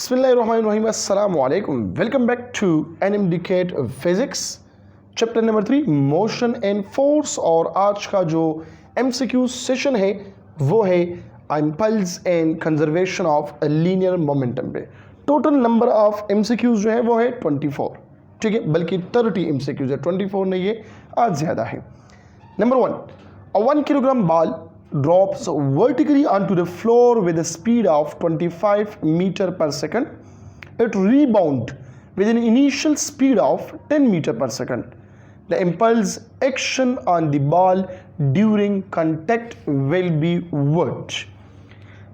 बिस्मिल्लाहिर्रहमानिर्रहीम, अस्सलाम वालेकुम। Welcome back to NMDCAT physics chapter number 3 motion and force. और आज का जो एमसीक्यू सेशन है वो है impulse and conservation of linear momentum पे। टोटल नंबर ऑफ एमसीक्यूज जो है वो है 24, ठीक है, बल्कि 30 एमसीक्यूज है, 24 नहीं है, आज ज़्यादा है। Number 1, a 1 kilogram ball drops vertically onto the floor with a speed of 25 meter per second. It rebounds with an initial speed of 10 meter per second. The impulse action on the ball during contact will be what?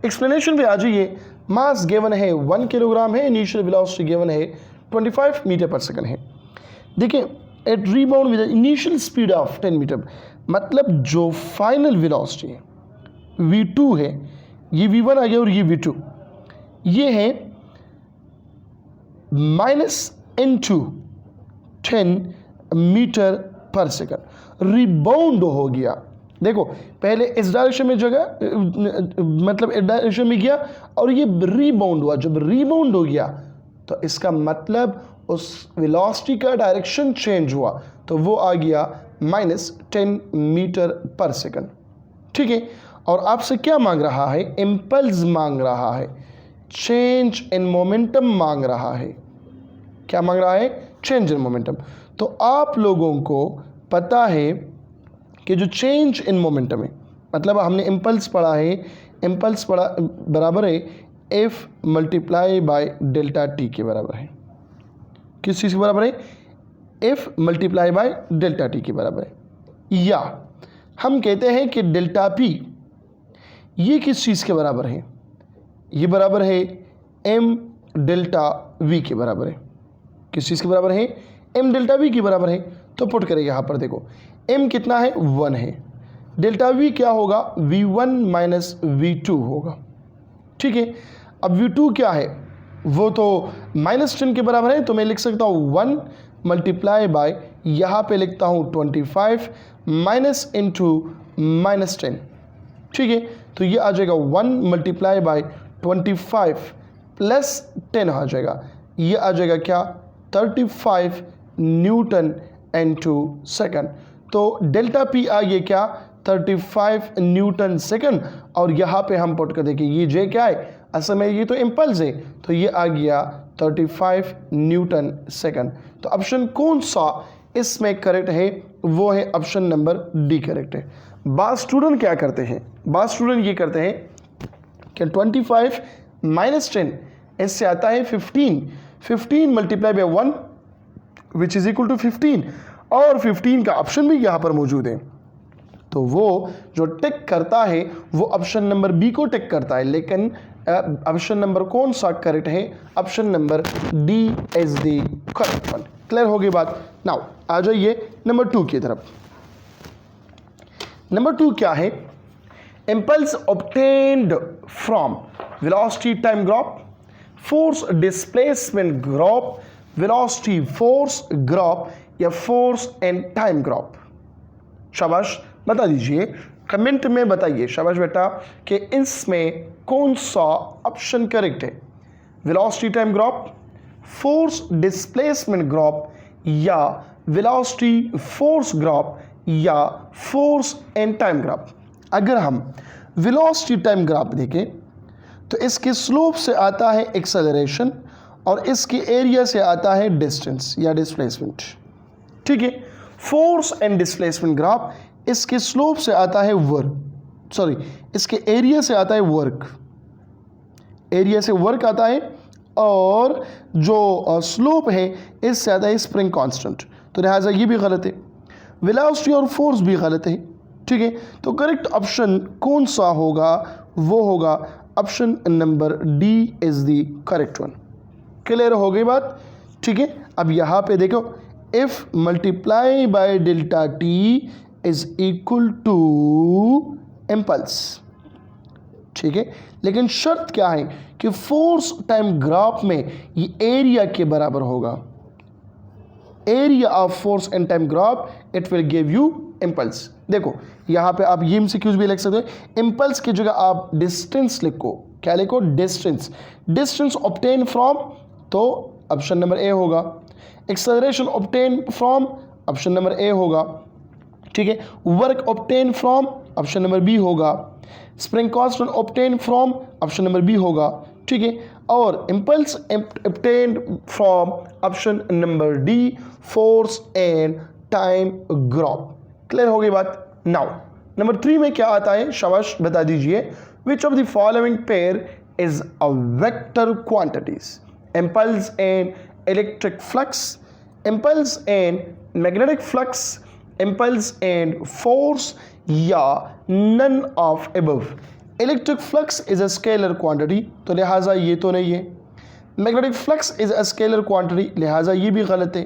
Explanation पे आ जाइए। Mass given है 1 kilogram है, initial velocity given है 25 metre पर second है। देखिए, at rebound with initial speed of 10 meter, मतलब जो फाइनल वेलोसिटी है v2 है, ये v1 आ गया और ये v2, ये है -into 10 मीटर पर सेकंड। रिबाउंड हो गया, देखो पहले इस डायरेक्शन में जगह मतलब इस डायरेक्शन में गया और ये रीबाउंड हुआ। जब रीबाउंड हो गया तो इसका मतलब उस वेलोसिटी का डायरेक्शन चेंज हुआ, तो वो आ गया -10 मीटर पर सेकंड, ठीक है। और आपसे क्या मांग रहा है? इम्पल्स मांग रहा है, चेंज इन मोमेंटम मांग रहा है। क्या मांग रहा है? Change in momentum. तो आप लोगों को पता है कि जो चेंज इन मोमेंटम है, मतलब हमने इम्पल्स पढ़ा है, इम्पल्स पढ़ा बराबर है F multiply by delta T के बराबर है। किस चीज़ के बराबर है? F multiply by delta T के बराबर है। या हम कहते हैं कि डेल्टा पी ये किस चीज़ के बराबर है? ये बराबर है m डेल्टा v के बराबर है। किस चीज़ के बराबर है? m डेल्टा v के बराबर है। तो पुट करेंगे यहाँ पर, देखो m कितना है? 1 है। डेल्टा v क्या होगा? v1 माइनस v2 होगा, ठीक है। अब v2 क्या है? वो तो -10 के बराबर है, तो मैं लिख सकता हूँ 1 मल्टीप्लाई बाय, यहाँ पे लिखता हूँ 25 माइनस इंटू -10, ठीक है। तो ये आ जाएगा 1 मल्टीप्लाई बाय 25 प्लस 10 आ जाएगा, ये आ जाएगा क्या? 35 न्यूटन इनटू सेकंड। तो डेल्टा पी आ गया क्या? 35 न्यूटन सेकंड। और यहाँ पे हम पुट कर देंगे, ये जे क्या है? असल में ये तो इम्पल्स है, तो ये आ गया 35 न्यूटन सेकंड। तो ऑप्शन कौन सा इसमें करेक्ट है? वो है ऑप्शन नंबर डी करेक्ट है। बाद स्टूडेंट क्या करते हैं? बाद स्टूडेंट ये करते हैं कि 25 माइनस 10 इससे आता है 15 multiply by 1 which is equal to 15, और 15 का ऑप्शन भी यहाँ पर मौजूद है। तो वो जो टिक करता है वो ऑप्शन नंबर बी को टिक करता है, लेकिन ऑप्शन नंबर कौन सा करेक्ट है? Option number D is the correct one. Clear हो गई बात? नाउ आ जाइए नंबर 2 की तरफ। नंबर 2 क्या है? Impulse obtained from velocity time graph, force displacement graph, velocity force graph, या फोर्स एंड टाइम ग्राफ। शाबाश, बता दीजिए, कमेंट में बताइए शाबाश बेटा कि इसमें कौन सा ऑप्शन करेक्ट है? Velocity time graph, force displacement graph, या वेलोसिटी फोर्स ग्राफ, या फोर्स एंड टाइम ग्राफ। अगर हम वेलोसिटी टाइम ग्राफ देखें तो इसके स्लोप से आता है एक्सेलरेशन और इसके एरिया से आता है डिस्टेंस या डिस्प्लेसमेंट, ठीक है। फोर्स एंड डिस्प्लेसमेंट ग्राफ, इसके स्लोप से आता है वर्क, सॉरी इसके एरिया से आता है वर्क, एरिया से वर्क आता है, और जो स्लोप है इससे आता है स्प्रिंग कांस्टेंट। तो लिहाजा ये भी गलत है, वेलोसिटी और फोर्स भी गलत है, ठीक है। तो करेक्ट ऑप्शन कौन सा होगा? वो होगा option number D is the correct one. Clear हो गई बात? ठीक है। अब यहाँ पे देखो, F multiply by delta T is equal to impulse, ठीक है। लेकिन शर्त क्या है कि फोर्स टाइम ग्राफ में ये एरिया के बराबर होगा, area of force and time graph, it will give you impulse. देखो यहाँ पे आप ये एमसीक्यूज भी लिख सकते हो। इम्पल्स की जगह आप डिस्टेंस लिखो, क्या लिखो? डिस्टेंस। डिस्टेंस ऑब्टेन फ्रॉम, तो ऑप्शन नंबर ए होगा। Acceleration obtain from, option number A होगा। ठीक है, work obtain from, option number B होगा। Spring constant obtain from, option number B होगा। ठीक है, और impulse obtained from, option number D, force and time graph. Clear हो गई बात? नाउ नंबर 3 में क्या आता है? शाबाश, बता दीजिए। Which of the following pair is a vector quantities? Impulse and electric flux, impulse and magnetic flux, impulse and force, या none of above. Electric flux is a scalar quantity, तो लिहाजा ये तो नहीं है। Magnetic flux is a scalar quantity, लिहाजा ये भी गलत है।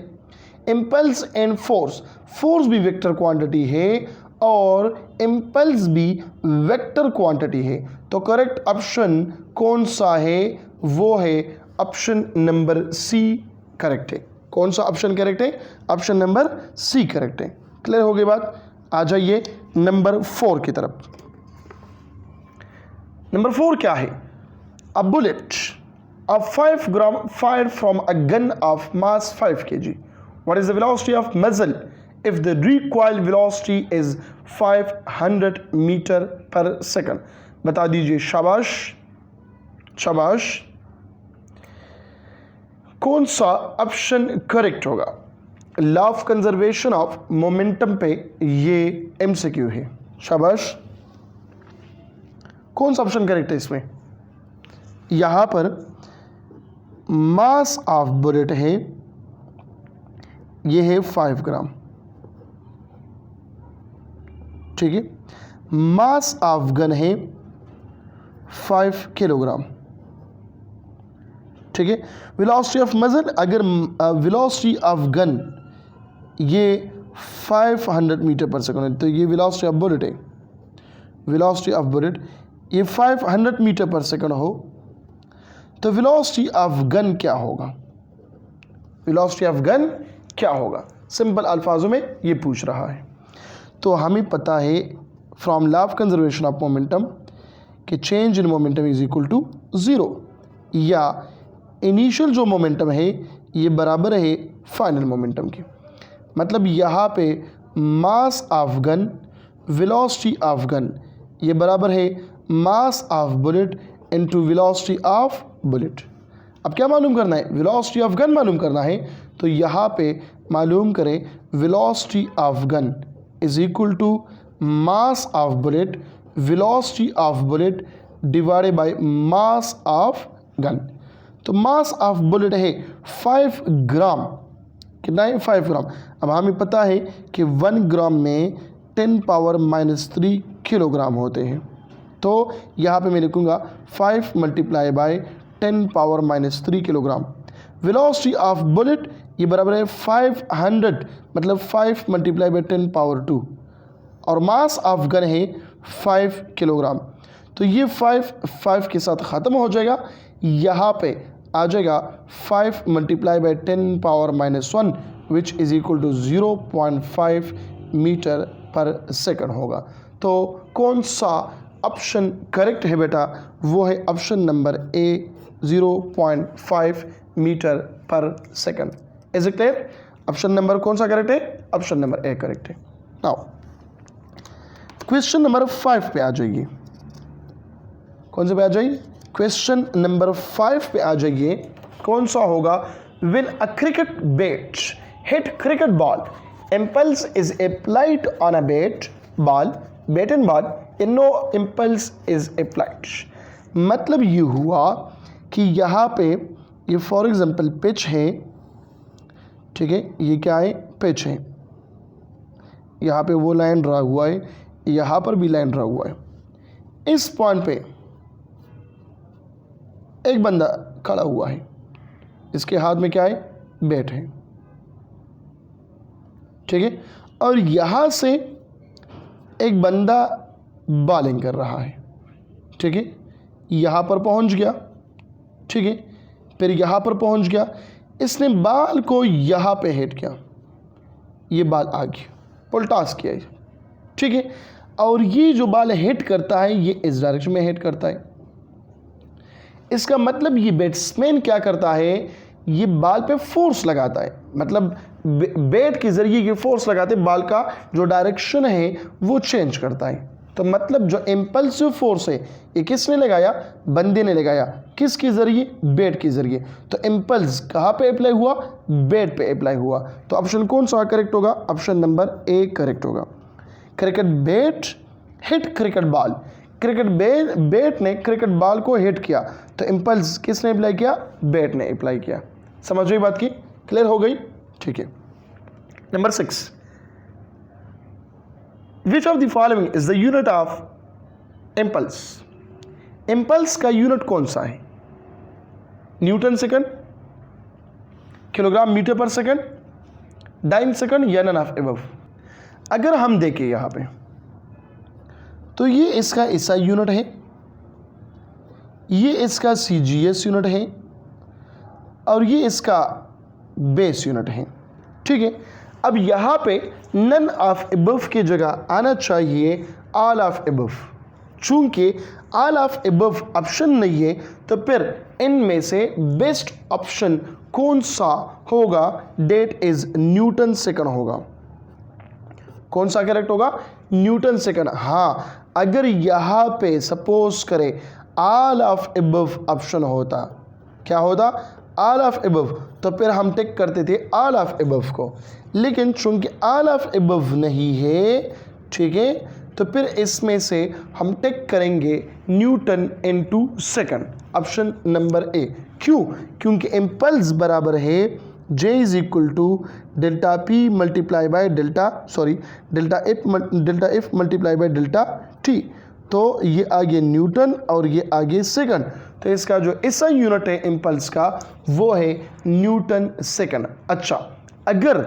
इम्पल्स एंड फोर्स, फोर्स भी वेक्टर क्वांटिटी है और इम्पल्स भी वेक्टर क्वांटिटी है। तो करेक्ट ऑप्शन कौन सा है? वो है ऑप्शन नंबर सी करेक्ट है। कौन सा ऑप्शन करेक्ट है? ऑप्शन नंबर सी करेक्ट है। क्लियर हो गई बात? आ जाइए नंबर 4 की तरफ। नंबर 4 क्या है? A bullet of 5 gram fired from a gun of mass 5 kg. What is the velocity of muzzle if the recoil velocity is 500 meter per second? बता दीजिए। शाबाश शाबाश। कौन सा ऑप्शन करेक्ट होगा? Law of conservation of momentum पे ये MCQ है। शाबाश। कौन सा ऑप्शन करेक्ट है इसमें? यहां पर मास ऑफ बुलेट है, ये है 5 ग्राम। ठीक है, मास ऑफ गन है 5 किलोग्राम। ठीक है, वेलोसिटी ऑफ मजल, अगर वेलोसिटी ऑफ गन ये 500 मीटर पर सेकंड है, तो ये वेलोसिटी ऑफ बुलेट है। वेलोसिटी ऑफ बुलेट ये 500 मीटर पर सेकंड हो, तो वेलोसिटी ऑफ गन क्या होगा? वेलोसिटी ऑफ गन क्या होगा? सिंपल अल्फाजों में ये पूछ रहा है। तो हमें पता है from law of conservation of momentum कि change in momentum is equal to 0, या इनिशियल जो मोमेंटम है ये बराबर है फाइनल मोमेंटम के। मतलब यहाँ पे मास of gun, velocity of gun ये बराबर है mass of bullet into velocity of bullet. अब क्या मालूम करना है? वेलोसिटी ऑफ गन मालूम करना है। तो यहाँ पे मालूम करें velocity of gun is equal to mass of bullet, velocity of bullet divided by mass of gun. तो मास ऑफ बुलेट है 5 ग्राम। कितना है? 5 ग्राम। अब हमें पता है कि 1 ग्राम में 10 पावर -3 किलोग्राम होते हैं। तो यहाँ पे मैं लिखूँगा 5 multiply by 10 power -3 kilogram. Velocity of bullet ये बराबर है 500, मतलब 5 मल्टीप्लाई बाय 10 पावर 2, और मास ऑफ गन है 5 किलोग्राम। तो ये 5 के साथ ख़त्म हो जाएगा। यहाँ पे आ जाएगा 5 multiply by 10 power -1 which is equal to 0.5 meter पर सेकंड होगा। तो कौन सा ऑप्शन करेक्ट है बेटा? वो है ऑप्शन नंबर ए, 0.5 मीटर पर second. Is it clear? Option number कौन सा करेक्ट है? ऑप्शन नंबर ए करेक्ट है। नाउ क्वेश्चन नंबर 5 पे आ जाइए। कौन से पे आ जाइए? क्वेश्चन नंबर 5 पे आ जाइए। कौन सा होगा? When a cricket bat hit cricket ball, impulse is applied on a bat and ball, and no impulse is applied। मतलब ये हुआ कि यहाँ पे ये फॉर एग्जांपल पिच है। ठीक है, ये क्या है? पिच है। यहाँ पे वो लाइन ड्रा हुआ है, यहाँ पर भी लाइन ड्रा हुआ है। इस पॉइंट पे एक बंदा खड़ा हुआ है, इसके हाथ में क्या है? बैट है। ठीक है, और यहाँ से एक बंदा बॉलिंग कर रहा है। ठीक है, यहाँ पर पहुँच गया। ठीक है, फिर यहाँ पर पहुँच गया, इसने बॉल को यहाँ पे हिट किया। ये बाल आगे उल्टास किया है, ठीक है। और ये जो बाल हिट करता है ये इस डायरेक्शन में हिट करता है। इसका मतलब ये बैट्समैन क्या करता है, ये बाल पे फोर्स लगाता है, मतलब बैट के जरिए ये फोर्स लगाते बाल का जो डायरेक्शन है वो चेंज करता है। तो मतलब जो इम्पल्सिव फोर्स है ये किसने लगाया, बंदे ने लगाया, किसके जरिए, बैट के जरिए। तो इम्पल्स कहाँ पे अप्लाई हुआ, बैट पे अप्लाई हुआ। तो ऑप्शन कौन सा करेक्ट होगा, ऑप्शन नंबर ए करेक्ट होगा। Cricket bat hit cricket ball, cricket bat ने क्रिकेट बॉल को हिट किया, तो इम्पल्स किसने अप्लाई किया, बैट ने अप्लाई किया। समझ गई बात की, क्लियर हो गई, ठीक है। Number 6, which of the following is the unit of impulse. Impulse का यूनिट कौन सा है, न्यूटन सेकंड, किलोग्राम मीटर पर सेकंड, डाइन सेकंड या नन ऑफ एबव। अगर हम देखें यहां पे तो ये इसका एसआई यूनिट है, ये इसका सीजीएस यूनिट है और ये इसका बेस यूनिट है, ठीक है। अब यहाँ पे नन ऑफ एबव की जगह आना चाहिए ऑल ऑफ एबव। चूंकि ऑल ऑफ एबव ऑप्शन नहीं है तो फिर इनमें से बेस्ट ऑप्शन कौन सा होगा, डेट इज न्यूटन सेकंड होगा। कौन सा करेक्ट होगा, न्यूटन सेकंड। हाँ, अगर यहाँ पे सपोज करें ऑल ऑफ एबव ऑप्शन होता, क्या होता, ऑल ऑफ एबव, तो फिर हम टिक करते थे ऑल ऑफ एबव को। लेकिन चूंकि ऑल ऑफ एबव नहीं है, ठीक है, तो फिर इसमें से हम टिक करेंगे Newton into second, option number A. क्यों, क्योंकि इम्पल्स बराबर है J is equal to delta P multiply by delta F multiply by delta T. तो ये आगे न्यूटन और ये आगे सेकंड, तो इसका जो ऐसा यूनिट है इम्पल्स का वो है न्यूटन सेकंड। अच्छा, अगर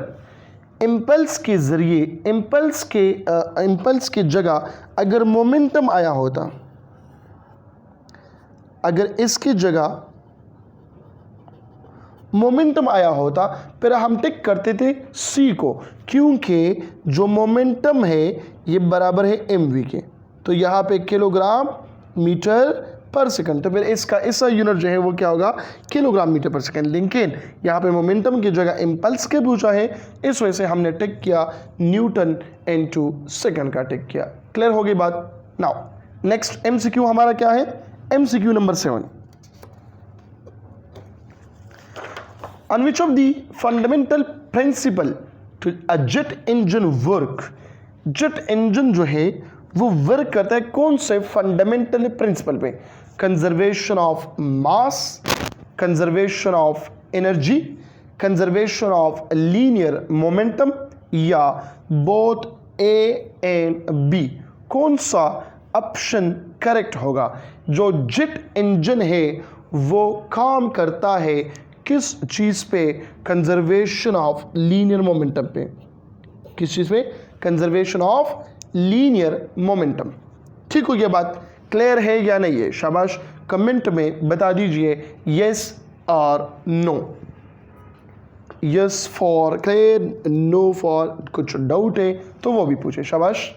इम्पल्स के जरिए इम्पल्स की जगह अगर मोमेंटम आया होता, अगर इसकी जगह मोमेंटम आया होता फिर हम टिक करते थे सी को, क्योंकि जो मोमेंटम है ये बराबर है mv के। तो यहाँ पे किलोग्राम मीटर पर सेकंड, तो फिर इसका ऐसा यूनिट जो है वो क्या होगा, किलोग्राम मीटर पर सेकंड। लेकिन यहाँ पे मोमेंटम की जगह इम्पल्स के पूछा है, इस वजह से हमने टिक किया न्यूटन इनटू सेकंड का टिक किया। क्लियर हो गई बात। नाउ नेक्स्ट एमसीक्यू हमारा क्या है, MCQ number 7। On which of the fundamental principle to a jet engine work, jet engine जो है वो वर्क करता है कौन से फंडामेंटल प्रिंसिपल पे, conservation of mass, conservation of energy, conservation of linear momentum या बोथ ए एंड बी। कौन सा ऑप्शन करेक्ट होगा। जो जेट इंजन है वो काम करता है किस चीज़ पे, कंजर्वेशन ऑफ लीनियर मोमेंटम पे। किस चीज़ पे, कंजर्वेशन ऑफ लीनियर मोमेंटम। ठीक हो गया बात, क्लियर है या नहीं है, शाबाश कमेंट में बता दीजिए यस और no. Yes for clear, no for कुछ डाउट है तो वो भी पूछे, शाबाश।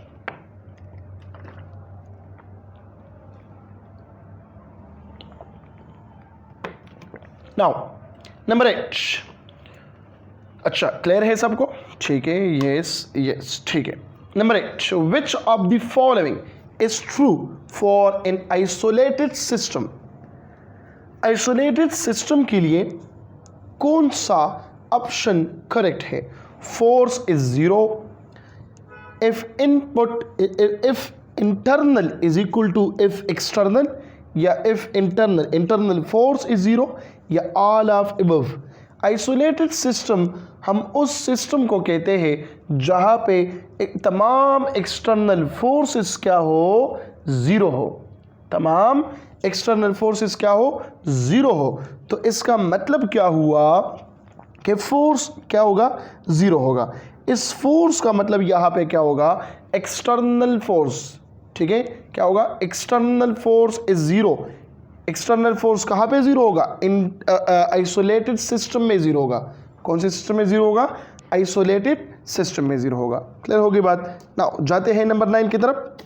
Now number 8। अच्छा क्लियर है सबको, ठीक है, यस यस, ठीक है। Number 8, which of the following is true for an isolated system. Isolated system के लिए कौन सा ऑप्शन करेक्ट है। Force is 0, F internal is equal to F external, या इफ इंटरनल फोर्स इज 0, या all of above. Isolated system हम उस system को कहते हैं जहां पे तमाम एक्सटर्नल फोर्सेस क्या हो, 0 हो। तमाम एक्सटर्नल फोर्सेस क्या हो, 0 हो। तो इसका मतलब क्या हुआ कि फोर्स क्या होगा, 0 होगा। इस फोर्स का मतलब यहां पे क्या होगा, एक्सटर्नल फोर्स, ठीक है, क्या होगा, external force is 0। External force कहाँ पे 0 होगा, इन आइसोलेटेड सिस्टम में 0 होगा। कौन से सिस्टम में 0 होगा, आइसोलेटेड सिस्टम में 0 होगा। क्लियर होगी बात। नाउ जाते हैं नंबर 9 की तरफ।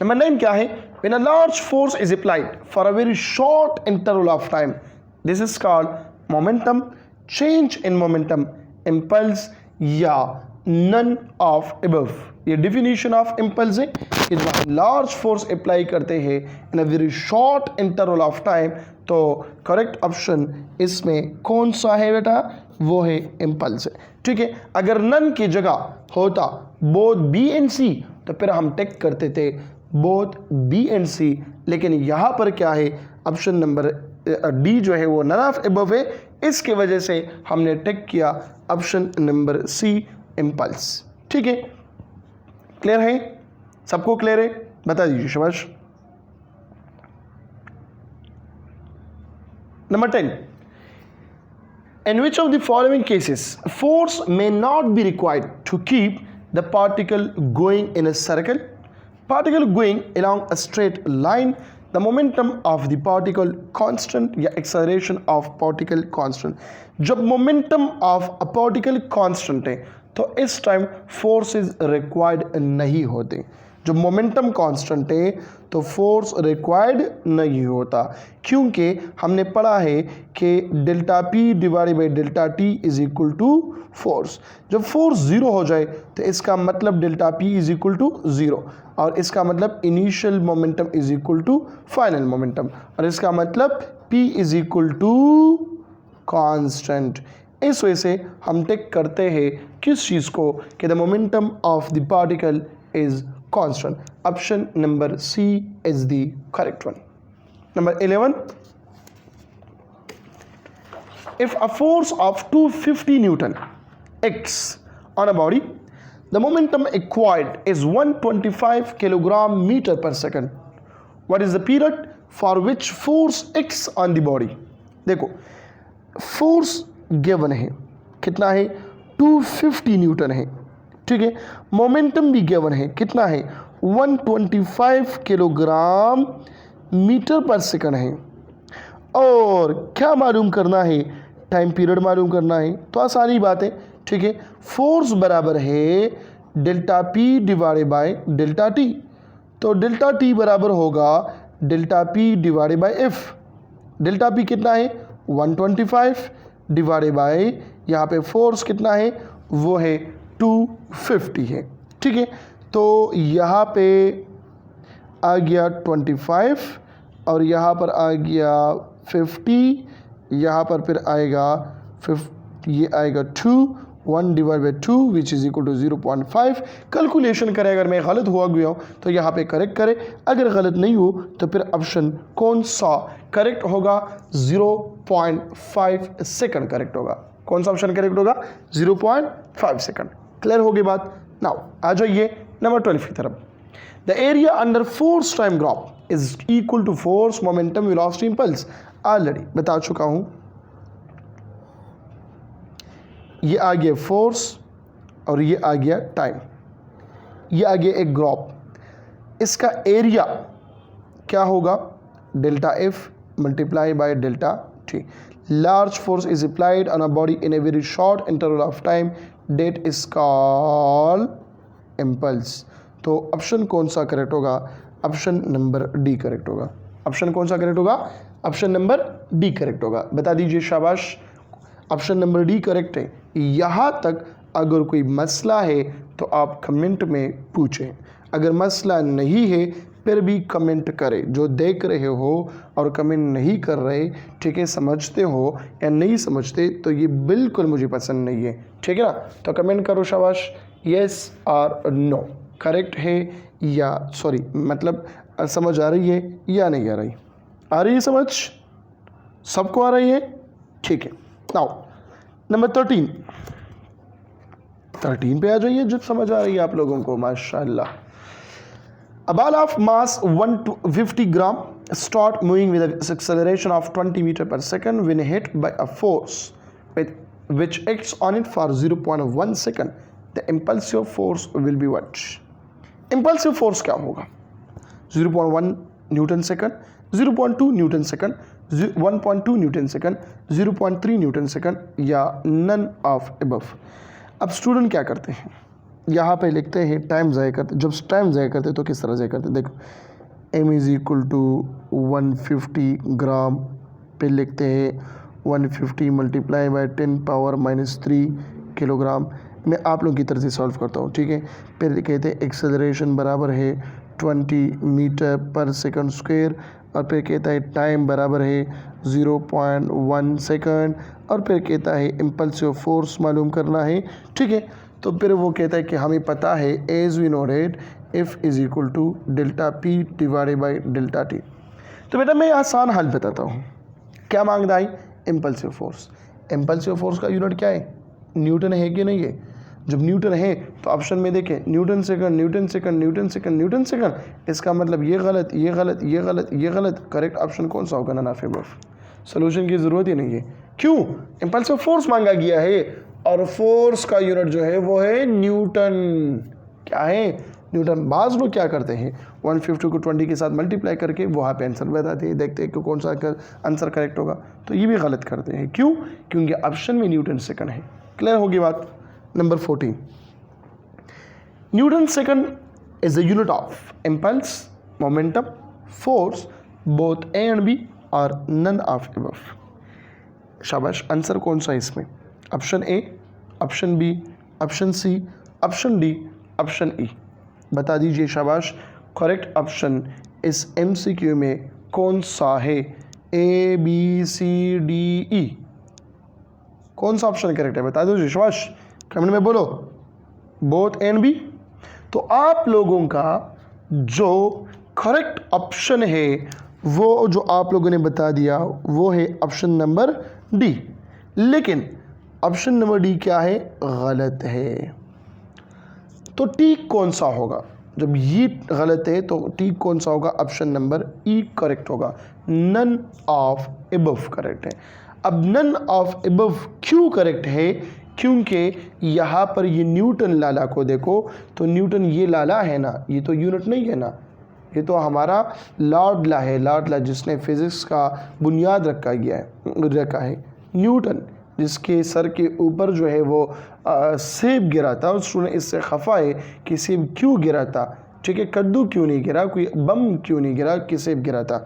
नंबर 9 क्या है? When a large force is applied for a very short interval of time, this is called momentum, change in momentum, impulse या none of above। ये definition of impulse है कि जब हम large force apply करते हैं in a very short interval of time, तो correct option इसमें कौन सा है बेटा? वो है impulse। ठीक है, अगर none की जगह होता both B and C तो फिर हम टेक करते थे बोथ बी एंड सी, लेकिन यहाँ पर क्या है? ऑप्शन नंबर डी जो है वो नन ऑफ अबव है, इसके वजह से हमने टेक किया ऑप्शन नंबर सी इम्पल्स। ठीक है, क्लियर है? सबको क्लियर है? बता दीजिए शाबाश। Number 10, in which of the following cases force may not be required to keep the particle going in a circle? Particle going along a straight line, the momentum of the particle constant या acceleration of particle constant। जब momentum of a particle constant है तो इस time forces required नहीं होते। जब momentum constant है तो फोर्स रिक्वायर्ड नहीं होता, क्योंकि हमने पढ़ा है कि delta P divided by delta T is equal to force. जब फोर्स ज़ीरो हो जाए तो इसका मतलब delta P is equal to zero, और इसका मतलब initial momentum is equal to final momentum, और इसका मतलब P is equal to constant. इस वजह से हम टेक करते हैं किस चीज़ को कि the momentum of the particle is constant। option number C is the correct one। number 11, if a force of 250 Newton acts on a body, the momentum acquired is 125 kilogram meter per second, what is the period for which force acts on the body? देखो force given है, कितना है? 250 Newton है। ठीक है, momentum भी given है, कितना है? 125 किलोग्राम मीटर पर सेकंड है, और क्या मालूम करना है? टाइम पीरियड मालूम करना है। तो आसानी बात है। ठीक है, फोर्स बराबर है delta P divided by delta T, तो डेल्टा टी बराबर होगा delta P divided by F. Delta P कितना है? 125 डिवाइडेड बाय यहाँ पे फोर्स कितना है? वो है 250 है। ठीक है, तो यहाँ पे आ गया 25, और यहाँ पर आ गया 50, यहाँ पर फिर आएगा 50, ये आएगा 2, 1 divide by 2 which is equal to 0.5। Calculation करें, अगर मैं गलत हुआ गया हूँ तो यहाँ पे करेक्ट करें, अगर गलत नहीं हो तो फिर ऑप्शन कौन सा करेक्ट होगा? 0.5 सेकंड करेक्ट होगा। कौन सा ऑप्शन करेक्ट होगा? 0.5 सेकंड। क्लियर होगी बात। नाउ आ जाइए नंबर 12 की तरफ। The area under force time graph is equal to force momentum velocity impulse. Already बता चुका हूं, ये आ गया फोर्स और ये आ गया टाइम, ये आ गया एक ग्राफ। इसका एरिया क्या होगा? Delta F multiply by delta T. Large force is applied on a body in a very short interval of time, that is called impulse. तो ऑप्शन कौन सा करेक्ट होगा? ऑप्शन नंबर डी करेक्ट होगा। Option कौन सा correct होगा? Option number D correct होगा। बता दीजिए शाबाश, ऑप्शन नंबर डी करेक्ट है। यहाँ तक अगर कोई मसला है तो आप कमेंट में पूछें, अगर मसला नहीं है फिर भी कमेंट करें। जो देख रहे हो और कमेंट नहीं कर रहे, ठीक है, समझते हो या नहीं समझते तो ये बिल्कुल मुझे पसंद नहीं है। ठीक है ना, तो कमेंट करो शाबाश, येस और नो करेक्ट है या सॉरी मतलब समझ आ रही है या नहीं आ रही? आ रही है समझ? सबको आ रही है? ठीक है। नाउ नंबर 13 पे आ जाइए, जब समझ आ रही है आप लोगों को, माशाल्लाह। A ball of mass 150 gram start moving with an acceleration of 20 meter per second when hit by a force which acts on it for 0.1 second. The impulsive force will be what? Impulsive force क्या होगा? 0.1 Newton second, 0.2 Newton second, 1.2 Newton second, 0.3 Newton second या none of above. अब student क्या करते हैं, यहाँ पे लिखते हैं टाइम ज़ाया करते। जब टाइम ज़ाया करते तो किस तरह ज़ाया करते, देखो m इज़ इक्वल टू 150 ग्राम पे लिखते हैं 150 मल्टीप्लाई बाई 10 पावर -3 किलोग्राम। मैं आप लोग की तरफ से सॉल्व करता हूँ, ठीक है। फिर कहते हैं एक्सेलरेशन बराबर है 20 मीटर पर सेकंड स्क्वायर, और फिर कहता है टाइम बराबर है 0.1 सेकंड, और फिर कहता है इम्पल्सिव फोर्स मालूम करना है, ठीक है। तो फिर वो कहता है कि हमें पता है as we know that F is equal to delta P divided by delta T। तो बेटा मैं आसान हल बताता हूँ। क्या मांग रहा है, इम्पल्सिव फोर्स। इम्पल्सिव फोर्स का यूनिट क्या है, न्यूटन है कि नहीं है। जब न्यूटन है तो ऑप्शन में देखें Newton second, Newton second, Newton second, Newton second. इसका मतलब ये गलत, ये गलत, ये गलत, ये गलत। करेक्ट ऑप्शन कौन सा होगा, नन ऑफ अबव। सोल्यूशन की ज़रूरत ही नहीं है, क्यों, इम्पल्सिव फोर्स मांगा गया है और फोर्स का यूनिट जो है वो है न्यूटन। क्या है, न्यूटन। बाज़ लोग क्या करते हैं 150 को 20 के साथ मल्टीप्लाई करके वहाँ पे आंसर बताते हैं, देखते हैं कि कौन सा आंसर करेक्ट होगा। तो ये भी गलत करते हैं, क्यों, क्योंकि ऑप्शन में न्यूटन सेकंड है। क्लियर होगी बात। Number 14, newton second is the unit of impulse, momentum, force, both A and B और नन ऑफ अबव। शाबाश। आंसर कौन सा है इसमें, option A, option B, option C, option D, option E. बता दीजिए शाबाश, करेक्ट ऑप्शन इस MCQ में कौन सा है, A B C D E, कौन सा ऑप्शन करेक्ट है, बता दीजिए शाबाश, कमेंट में बोलो, बोथ एंड बी। तो आप लोगों का जो करेक्ट ऑप्शन है वो जो आप लोगों ने बता दिया वो है ऑप्शन नंबर डी। लेकिन ऑप्शन नंबर डी क्या है, गलत है। तो टी कौन सा होगा, जब ये गलत है तो टी कौन सा होगा, ऑप्शन नंबर ई करेक्ट होगा, नन ऑफ अबव करेक्ट है। अब नन ऑफ अबव क्यों करेक्ट है, क्योंकि यहाँ पर ये न्यूटन लाला को देखो, तो न्यूटन ये लाला है ना, ये तो यूनिट नहीं है ना, ये तो हमारा लाडला है, लाडला जिसने फिजिक्स का बुनियाद रखा है, न्यूटन जिसके सर के ऊपर जो है वो सेब गिरा था। उस स्टूडेंट इससे खफा है कि सेब क्यों गिरा था, ठीक है, कद्दू क्यों नहीं गिरा, कोई बम क्यों नहीं गिरा, कि सेब गिरा था।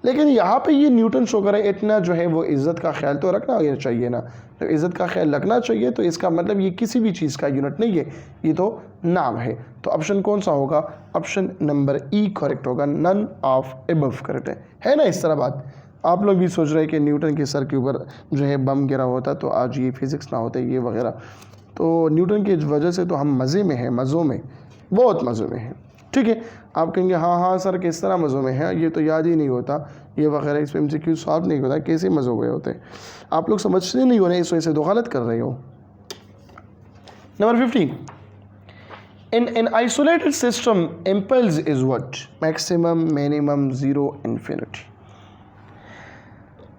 लेकिन यहाँ पे ये न्यूटन शो करे, इतना जो है वो इज़्ज़त का ख्याल तो रखना चाहिए ना। तो इज़्ज़त का ख्याल रखना चाहिए, तो इसका मतलब ये किसी भी चीज़ का यूनिट नहीं है, ये तो नाम है। तो ऑप्शन कौन सा होगा, ऑप्शन नंबर ई करेक्ट होगा, नन ऑफ अबव करेक्ट है ना। इस तरह बात आप लोग भी सोच रहे हैं कि न्यूटन के सर के ऊपर जो है बम गिरा होता तो आज ये फिज़िक्स ना होते, ये वगैरह। तो न्यूटन की वजह से तो हम मज़े में हैं, मज़ों में, बहुत मज़ों में हैं, ठीक है। आप कहेंगे हाँ हाँ सर किस तरह मज़ों में है, ये तो याद ही नहीं होता, ये वगैरह, इस पर MCQ सॉल्व नहीं होता, कैसे मज़े हुए होते, आप लोग समझते नहीं हो रहे, इस वजह से तो गलत कर रहे हो। Number 15, in an isolated system impulse is what, maximum, minimum, zero, infinity.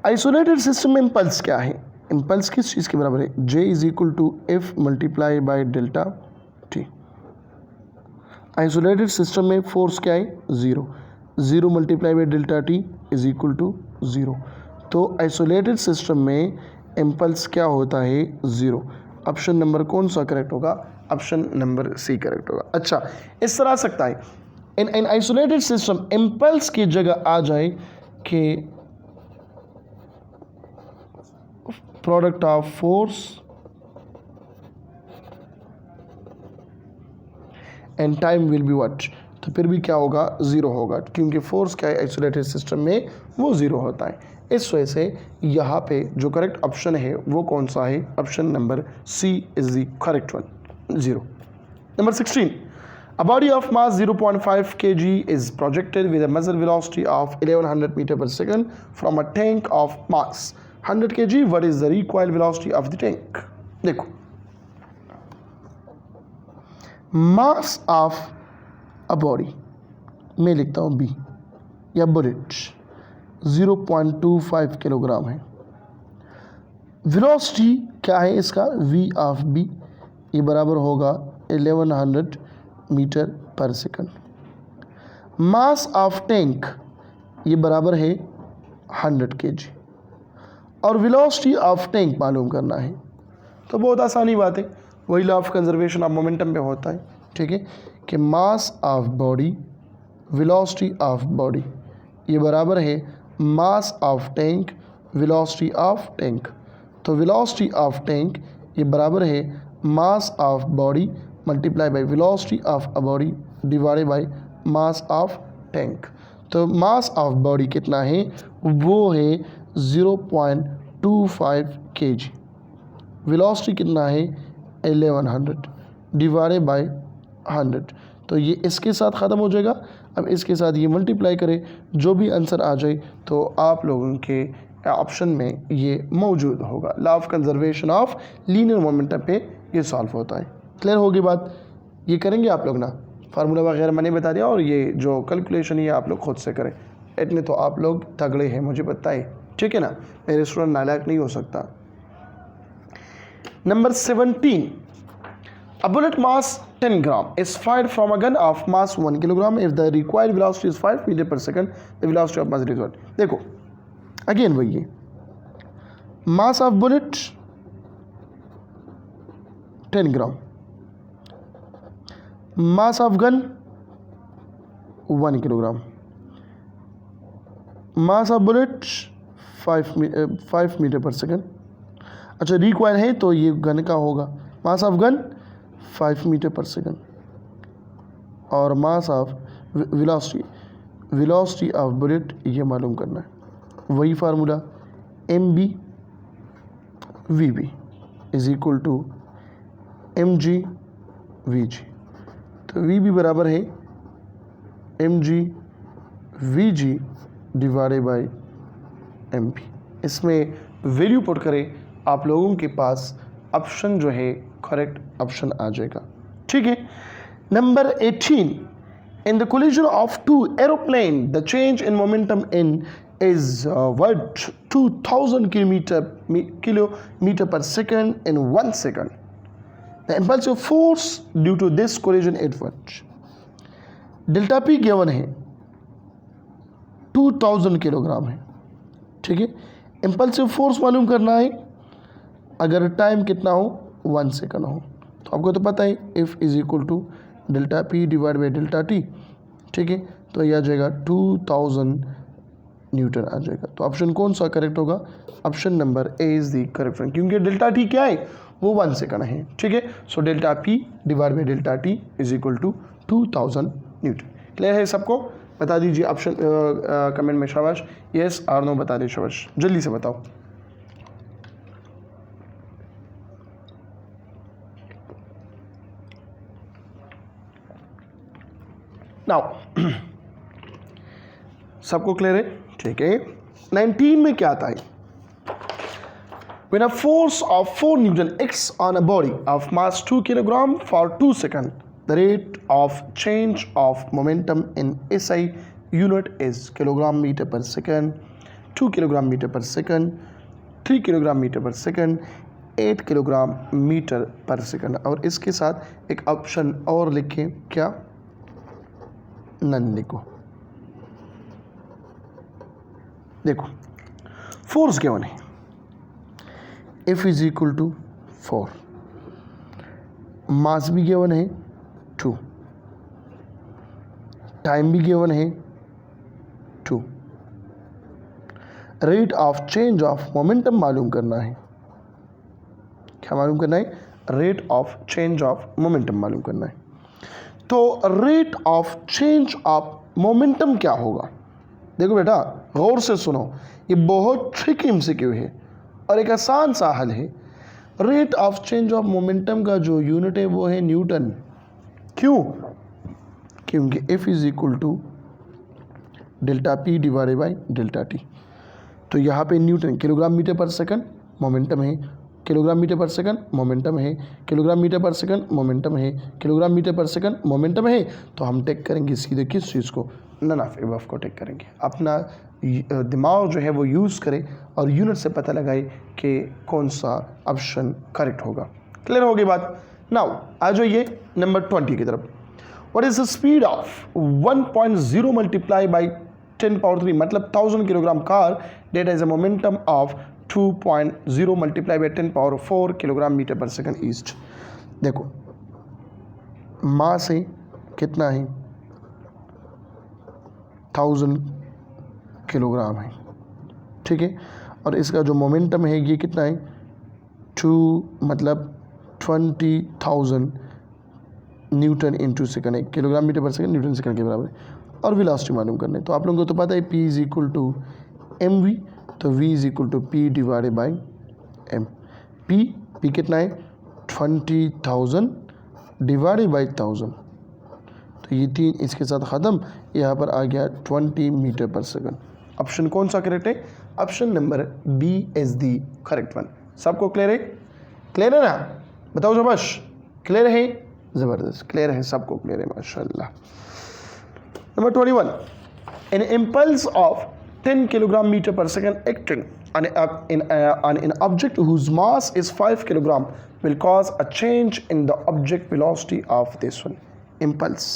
Isolated system में इम्पल्स क्या है, इम्पल्स किस चीज़ के बराबर है, J is equal to F multiply by delta T। Isolated system में फोर्स क्या है, zero, zero multiply by delta T is equal to zero. तो आइसोलेटेड सिस्टम में इम्पल्स क्या होता है, ज़ीरो। ऑप्शन नंबर कौन सा करेक्ट होगा, ऑप्शन नंबर सी करेक्ट होगा। अच्छा, इस तरह आ सकता है, इन आइसोलेटेड सिस्टम इम्पल्स की जगह आ जाए कि product of force and time will be what, तो फिर भी क्या होगा, ज़ीरो होगा, क्योंकि फोर्स क्या है आइसोलेटेड सिस्टम में, वो ज़ीरो होता है। इस वजह से यहाँ पे जो करेक्ट ऑप्शन है वो कौन सा है, option number C is the correct one, zero. Number 16, a body of mass 0.5 kg is projected with a measured velocity of 1100 meter per second from a tank of mass 100 kg. What is the recoil velocity of the tank? देखो, mass of a body मैं लिखता हूँ B या bullet 0.25 kilogram है। Velocity क्या है इसका, V of B, ये बराबर होगा 1100 मीटर पर सेकंड। मास ऑफ टैंक ये बराबर है 100 kg, और वेलोसिटी ऑफ टैंक मालूम करना है। तो बहुत आसानी बात है, वही law of conservation of momentum पे होता है, ठीक है, कि mass of body velocity of body ये बराबर है mass of tank velocity of tank. तो वेलोसिटी ऑफ टैंक ये बराबर है mass of body multiply by velocity of a body divided by mass of tank. तो मास ऑफ बॉडी कितना है, वो है 0.25 kg, वेलोसिटी कितना है 1100 डिवाइडेड बाय 100। तो ये इसके साथ ख़त्म हो जाएगा। अब इसके साथ ये मल्टीप्लाई करें, जो भी आंसर आ जाए तो आप लोगों के ऑप्शन में ये मौजूद होगा। Law of conservation of linear momentum पे ये सॉल्व होता है। क्लियर होगी बात? ये करेंगे आप लोग ना, फार्मूला वगैरह मैंने बता दिया, और ये जो कैलकुलेशन ये आप लोग खुद से करें। इतने तो आप लोग तगड़े हैं, मुझे पता है, ठीक है ना, मेरे स्टूडेंट नालायक नहीं हो सकता। Number 17, a bullet mass 10 gram is fired from a gun of mass 1 kilogram if the required velocity is 5 meter per second, the velocity of mass is what? देखो अगेन वही है, mass of bullet 10 gram, mass of gun 1 kilogram, mass of bullet 5 metre per second. अच्छा, require है तो ये gun का होगा, mass of gun 5 metre per second, और mass of velocity of bullet ये मालूम करना है। वही formula mb vb is equal to mg vg। तो vb बराबर है mg vg divided by mb। इसमें वैल्यू पुट करें, आप लोगों के पास ऑप्शन जो है करेक्ट ऑप्शन आ जाएगा, ठीक है। Number 18, in the collision of two aeroplane the change in momentum in is what 2000 kilometer per second in 1 second. The impulsive force due to this collision is what? Delta P given है 2000 kilogram है, ठीक है। Impulsive force मालूम करना है अगर time कितना हो 1 सेकंड हो। तो आपको तो पता है F is equal to delta P divide by delta T, ठीक है। तो यह आ जाएगा 2000 न्यूटन आ जाएगा। तो ऑप्शन कौन सा करेक्ट होगा? Option number A is the correct one, क्योंकि डेल्टा टी क्या है, वो 1 सेकंड है, ठीक है। So delta P divide by delta T is equal to 2000 newton. Clear है सबको? बता दीजिए ऑप्शन कमेंट में शाबाश, यस और नो बता दे शाबाश, जल्दी से बताओ। नाउ सबको क्लियर है, ठीक है। 19 में क्या आता है? When a force of 4 Newton acts on a body of mass 2 kg for 2 seconds, the rate of change of momentum in SI unit is kilogram meter per second, 2 kilogram meter per second, 3 kilogram meter per second, 8 kilogram meter per second। और इसके साथ एक option और लिखें, क्या? None लिखो। देखो force given है, F इज इक्वल टू 4, मास भी गिवन है 2, टाइम भी गिवन है 2, rate of change of momentum मालूम करना है। क्या मालूम करना है? Rate of change of momentum मालूम करना है। तो rate of change of momentum क्या होगा? देखो बेटा गौर से सुनो, ये बहुत ट्रिकी एमसीक्यू है और एक आसान सा हल है। Rate of change of momentum का जो यूनिट है वो है न्यूटन। क्यों? क्योंकि F is equal to delta P divided by delta T. तो यहाँ पे न्यूटन किलोग्राम मीटर पर सेकंड मोमेंटम है, किलोग्राम मीटर पर सेकंड मोमेंटम है, किलोग्राम मीटर पर सेकंड मोमेंटम है, किलोग्राम मीटर पर सेकंड मोमेंटम है। तो हम टेक करेंगे सीधे किस चीज़ को? नन ऑफ एबव को टेक करेंगे। अपना दिमाग जो है वो यूज़ करें और यूनिट से पता लगाए कि कौन सा ऑप्शन करेक्ट होगा। क्लियर होगी बात? नाउ आ जाइए नंबर 20 की तरफ। What is the speed of 1.0 multiply by 10 power 3 मतलब 1000 kilogram car that has a momentum of 2.0 multiplied by 10 power 4 kilogram metre पर सेकंड ईस्ट। देखो मास है कितना है 1000 किलोग्राम है, ठीक है, और इसका जो मोमेंटम है ये कितना है 2 मतलब 20,000 न्यूटन इंटू सेकंड है, किलोग्राम मीटर पर सेकंड न्यूटन सेकंड के बराबर है। और वेलोसिटी मालूम करना है तो आप लोगों को तो पता है P is equal to mv, तो v is equal to P divided by m। P कितना है 20,000 डिवाइडेड बाई 1000, तो ये 3 इसके साथ ख़त्म, यहाँ पर आ गया 20 मीटर पर सेकंड। ऑप्शन कौन सा करेक्ट है? Option number B is the correct one. सबको क्लियर है? क्लियर है ना? बताओ जो बस क्लियर है? ज़बरदस्त क्लियर है, सबको क्लियर है माशाल्लाह। Number 21, an impulse of 10 kilogram meter per second acting on an object whose mass is 5 kilogram will cause a change in the object velocity of this one. Impulse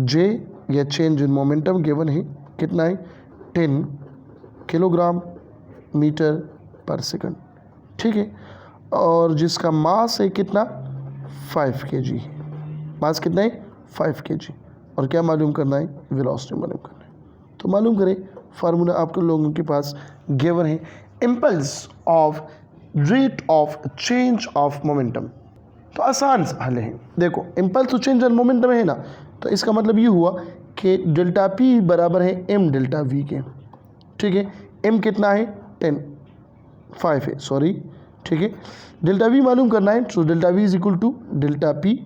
J या change in momentum given है कितना है 10 kilogram metre पर second, ठीक है, और जिसका मास है कितना 5 kg, मास कितना है 5 kg, और क्या मालूम करना है वेलोसिटी मालूम करना है। तो मालूम करें फार्मूला आपके लोगों के पास गिवन है impulse of rate of change of momentum. तो आसान हल है, देखो impulse to change of momentum है ना, तो इसका मतलब ये हुआ कि डेल्टा पी बराबर है एम डेल्टा वी के, ठीक है, एम कितना है 5 है सॉरी, ठीक है, डेल्टा वी मालूम करना है, तो delta V is equal to delta P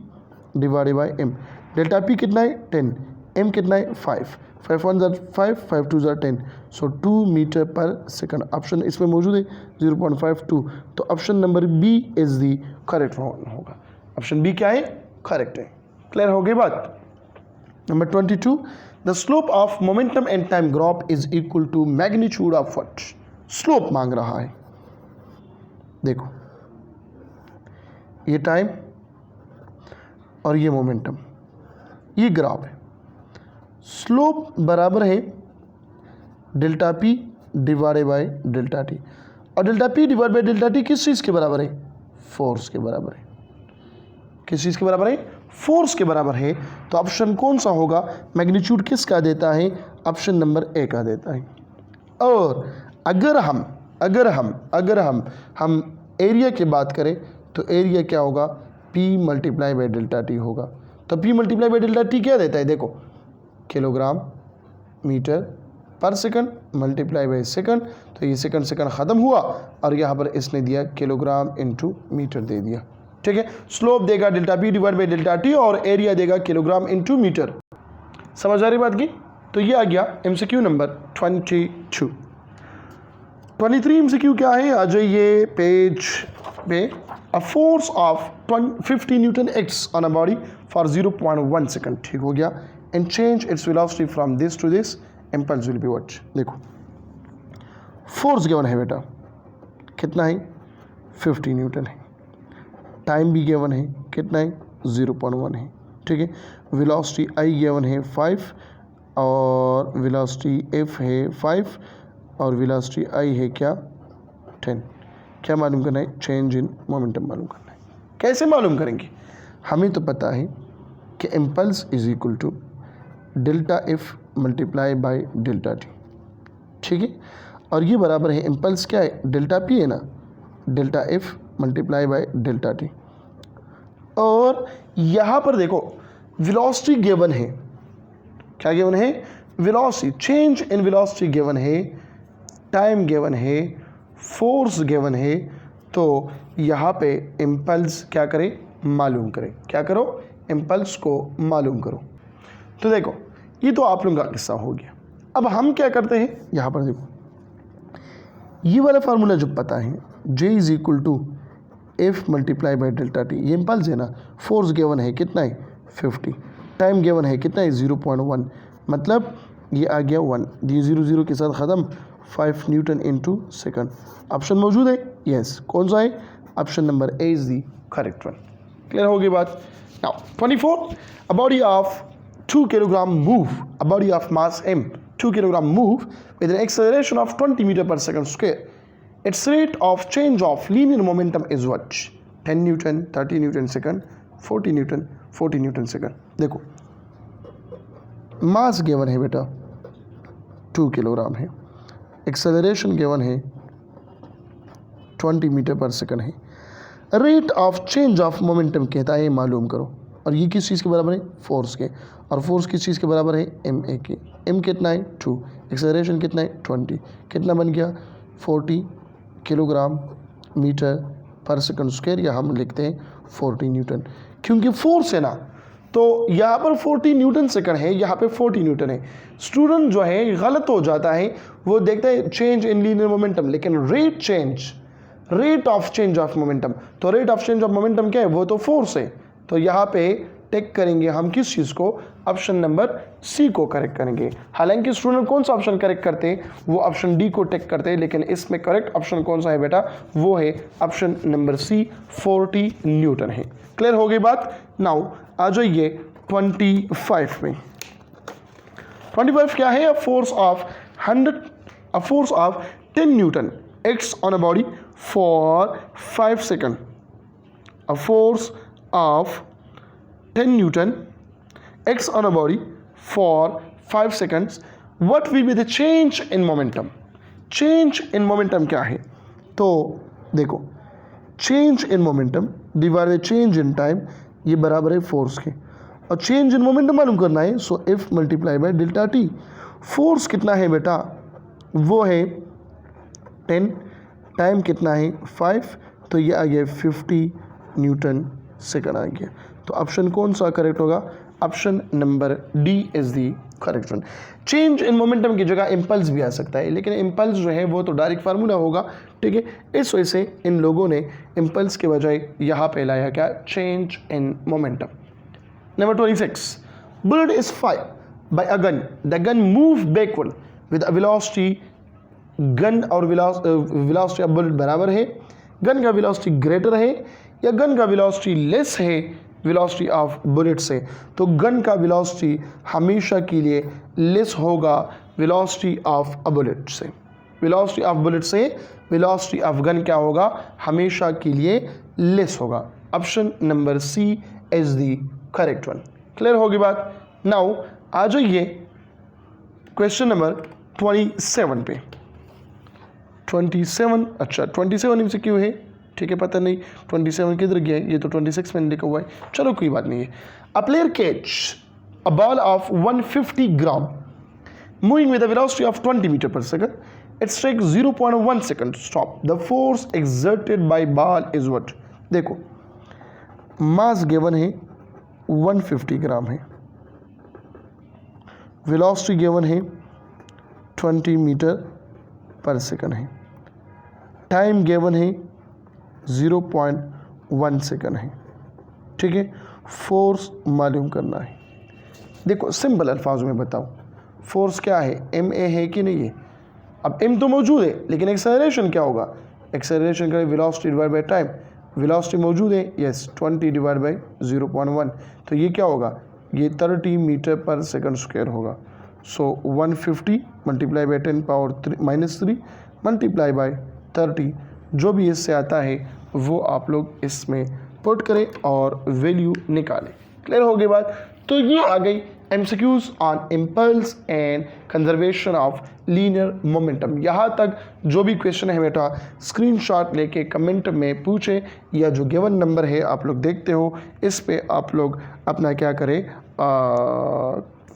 divided by M. Delta P कितना है 10, एम कितना है 5, 5 1 ज़ार 5, 5 2 ज़ार 10, सो 2 मीटर पर सेकंड। ऑप्शन इसमें मौजूद है 0.52, तो option number B is the correct होगा। ऑप्शन बी क्या है? करेक्ट है। क्लियर हो गई बात? Number 22, the slope of momentum and time graph is equal to magnitude of what? Slope मांग रहा है, देखो ये टाइम और ये मोमेंटम, ये ग्राफ है, स्लोप बराबर है delta P divided by delta T, और delta P divide by delta T किस चीज़ के बराबर है? फोर्स के बराबर है। किस चीज़ के बराबर है? फोर्स के बराबर है। तो ऑप्शन कौन सा होगा? मैग्नीट्यूड किसका देता है? ऑप्शन नंबर ए का देता है। और अगर हम एरिया की बात करें तो एरिया क्या होगा? P multiply by delta T होगा। तो P multiply by delta T क्या देता है? देखो किलोग्राम मीटर पर सेकंड मल्टीप्लाई बाई सेकंड, तो ये सेकंड ख़त्म हुआ और यहाँ पर इसने दिया किलोग्राम इंटू मीटर दे दिया, ठीक है। स्लोप देगा delta P divide by delta T और एरिया देगा किलोग्राम इंटू मीटर। समझ आ रही बात की? तो ये आ गया MCQ नंबर 22। 23 MCQ क्या है? आ जाइए पेज पे। A force of 50 Newton acts on a body for 0.1 second, ठीक हो गया, and change its velocity from this to this, impulse will be what? देखो फोर्स गिवन है बेटा, कितना है 50 न्यूटन है, टाइम भी गिवन है कितना है 0.1 है, ठीक है, वेलोसिटी I गिवन है 5 और वेलोसिटी F है 5 और वेलोसिटी I है क्या 10। क्या मालूम करना है? चेंज इन मोमेंटम मालूम करना है। कैसे मालूम करेंगे? हमें तो पता है कि impulse is equal to delta F multiply by delta T, ठीक है, और ये बराबर है इम्पल्स क्या है? डेल्टा पी है ना, delta F multiply by delta T. और यहाँ पर देखो वेलोसिटी गिवन है, क्या गिवन है? Velocity, change in velocity given है, टाइम गिवन है, फोर्स गिवन है, तो यहाँ पे इम्पल्स क्या करें? मालूम करें। क्या करो? इम्पल्स को मालूम करो। तो देखो ये तो आप लोगों का किस्सा हो गया। अब हम क्या करते हैं? यहाँ पर देखो ये वाला फार्मूला जो पता है J is equal to F multiply by delta T, ये इम्पल्स है ना, फोर्स गिवन है कितना है 50, टाइम गिवन है कितना है 0.1, मतलब ये आ गया 1, ये 0 के साथ ख़त्म, 5 न्यूटन इंटू सेकंड। ऑप्शन मौजूद है? यस। कौन सा है? Option number A is the correct one. Clear होगी बात? Now 24, a body of 2 kilogram move, a body of mass m 2 kilogram move with an acceleration of 20 meter per second square. Its rate of change of linear momentum is what? 10 Newton, 30 Newton second, 40 Newton, 40 Newton second. देखो mass given है बेटा 2 kilogram है, acceleration given है 20 meter पर second है, rate of change of momentum कहता है मालूम करो। और ये किस चीज़ के बराबर है? फोर्स के। और फोर्स किस चीज़ के बराबर है? एम ए के। एम कितना है? 2। एक्सेलरेशन कितना है? 20। कितना बन गया? 40 किलोग्राम मीटर पर सेकंड स्क्वायर, या हम लिखते हैं 40 न्यूटन, क्योंकि फोर्स है ना, तो यहाँ पर 40 न्यूटन सेकंड है, यहाँ पे 40 न्यूटन है। स्टूडेंट जो है गलत हो जाता है, वो देखता है चेंज इन लीनियर मोमेंटम, लेकिन rate of change of momentum, तो rate of change of momentum क्या है? वो तो फोर्स है। तो यहाँ पे टेक करेंगे हम किस चीज़ को? ऑप्शन नंबर सी को करेक्ट करेंगे। हालांकि स्टूडेंट कौन सा ऑप्शन करेक्ट करते हैं? वो ऑप्शन डी को टेक करते हैं, लेकिन इसमें करेक्ट ऑप्शन कौन सा है बेटा? वो है ऑप्शन नंबर सी, 40 न्यूटन है। क्लियर हो गई बात? नाउ आ जाइए 25 में। 25 क्या है? a force of 10 Newton acts on a body for 5 seconds. A force of 10 Newton acts on a body for 5 seconds. What will be the change in momentum? Change in momentum क्या है? तो देखो, change in momentum divided by change in time, ये बराबर है force के। और change in momentum मालूम करना है, सो F multiply by delta T. Force कितना है बेटा? वो है 10, टाइम कितना है? 5, तो ये आ गया 50 न्यूटन सेकंड आ गया। तो ऑप्शन कौन सा करेक्ट होगा? Option number D is the correct one. Change in momentum की जगह इम्पल्स भी आ सकता है, लेकिन इम्पल्स जो है वो तो डायरेक्ट फार्मूला होगा, ठीक है। इस वजह से इन लोगों ने इम्पल्स के बजाय यहाँ पे लाया क्या? Change in momentum. Number 26, bullet is fire bye a gun, the gun move backward with a velocity. Gun और वेलोसिटी ऑफ बुलेट बराबर है, गन का वेलोसिटी ग्रेटर है या गन का वेलोसिटी लेस है वेलोसिटी ऑफ बुलेट से? तो गन का वेलोसिटी हमेशा के लिए लेस होगा वेलोसिटी ऑफ अ बुलेट से। वेलोसिटी ऑफ बुलेट से वेलोसिटी ऑफ गन क्या होगा? हमेशा के लिए लेस होगा। Option number C is the correct one. Clear होगी बात? नाउ आ जाइए क्वेश्चन नंबर 27 पे। 27, अच्छा 27 इनसे क्यों है? ठीक है, पता नहीं 27 किधर गया है, ये तो 26 में लिखा हुआ है। चलो कोई बात नहीं है। A player catch a ball of 150 gram moving with a velocity of 20 meter पर second, it's take 0.1 second to stop, the force exerted by ball is what? देखो, मास गिवन है 150 ग्राम है, वेलोसिटी गिवन है 20 मीटर पर second है, time given है 0.1 second है, ठीक है। फोर्स मालूम करना है। देखो सिंपल अल्फाजों में बताओ, फोर्स क्या है? एम ए है कि नहीं है? अब एम तो मौजूद है, लेकिन एक्सेलरेशन क्या होगा? एक्सेलरेशन का velocity divide by time, velocity मौजूद है, यस 20 डिवाइड बाय 0.1, तो ये क्या होगा? ये 30 मीटर पर सेकंड स्क्वायर होगा। सो 150 मल्टीप्लाई बाय 10⁻³ मल्टीप्लाई बाय 30, जो भी इससे आता है वो आप लोग इसमें पुट करें और वैल्यू निकालें। क्लियर हो गई बात? तो ये आ गई MCQs on impulse and conservation of linear momentum. यहाँ तक जो भी क्वेश्चन है बेटा स्क्रीनशॉट लेके कमेंट में पूछें, या जो गिवन नंबर है आप लोग देखते हो, इस पे आप लोग अपना क्या करें,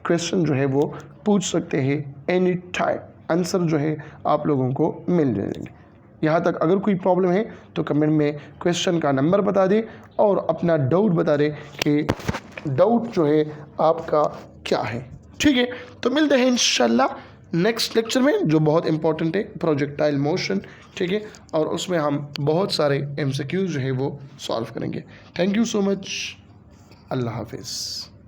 क्वेश्चन जो है वो पूछ सकते हैं एनी टाइम। आंसर जो है आप लोगों को मिल जाएंगे। यहाँ तक अगर कोई प्रॉब्लम है तो कमेंट में क्वेश्चन का नंबर बता दें और अपना डाउट बता दें कि डाउट जो है आपका क्या है, ठीक है। तो मिलते हैं इंशाल्लाह नेक्स्ट लेक्चर में, जो बहुत इंपॉर्टेंट है, प्रोजेक्टाइल मोशन, ठीक है। और उसमें हम बहुत सारे MCQs जो है वो सॉल्व करेंगे। Thank you so much. अल्लाह हाफिज़।